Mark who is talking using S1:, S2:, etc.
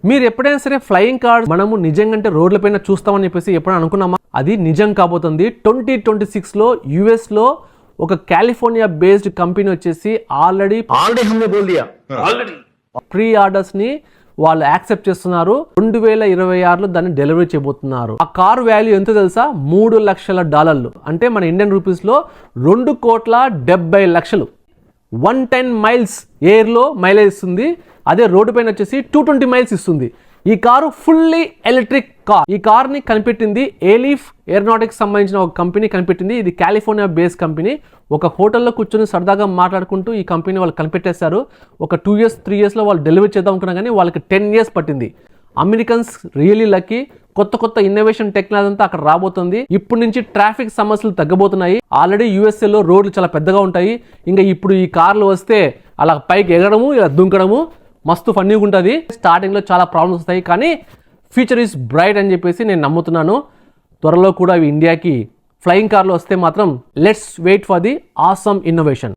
S1: మీరు ఎప్పుడైనా సరే ఫ్లయింగ్ కార్స్ మనము నిజంగా రోడ్లపైన చూస్తామని చెప్పేసి ఎప్పుడైనా అనుకున్నామా? అది నిజం కాబోతుంది. 2026లో యుఎస్ లో ఒక కాలిఫోర్నియా బేస్డ్ కంపెనీ వచ్చేసి ఆల్రెడీ ప్రీ ఆర్డర్స్ ని వాళ్ళు యాక్సెప్ట్ చేస్తున్నారు. 2026లో దాన్ని డెలివరీ చేయబోతున్నారు. ఆ కార్ వాల్యూ ఎంత తెలుసా? $3 లక్షల. అంటే మన ఇండియన్ రూపీస్ లో 2,70,00,000. 110 మైల్స్ ఎయిర్లో మైలేజ్ ఇస్తుంది. అదే రోడ్డు పైన వచ్చేసి 220 మైల్స్ ఇస్తుంది. ఈ కారు ఫుల్లీ ఎలక్ట్రిక్ కార్. ఈ కార్ని కనిపెట్టింది ఏలీఫ్ ఏరోనాటిక్స్ సంబంధించిన ఒక కంపెనీ కనిపెట్టింది. ఇది కాలిఫోర్నియా బేస్డ్ కంపెనీ. ఒక హోటల్లో కూర్చొని సరదాగా మాట్లాడుకుంటూ ఈ కంపెనీ వాళ్ళు కనిపెట్టేశారు. ఒక 2 years 3 yearsలో వాళ్ళు డెలివరీ చేద్దాం అనుకున్నా కానీ వాళ్ళకి 10 years పట్టింది. Americans really lucky. కొత్త ఇన్నోవేషన్ టెక్నాలజీ అంతా అక్కడ రాబోతుంది. ఇప్పటి నుంచి ట్రాఫిక్ సమస్యలు తగ్గబోతున్నాయి. ఆల్రెడీ యూఎస్ఏలో రోడ్లు చాలా పెద్దగా ఉంటాయి. ఇంకా ఇప్పుడు ఈ కార్లు వస్తే అలా పైకి ఎగడము ఇలా దుంకడము మస్తు ఫన్నీగా ఉంటుంది. స్టార్టింగ్లో చాలా ప్రాబ్లమ్స్ వస్తాయి కానీ ఫ్యూచర్ ఈస్ బ్రైట్ అని చెప్పేసి నేను నమ్ముతున్నాను. త్వరలో కూడా ఇవి ఇండియాకి ఫ్లయింగ్ కార్లు వస్తే మాత్రం let's wait for the awesome innovation.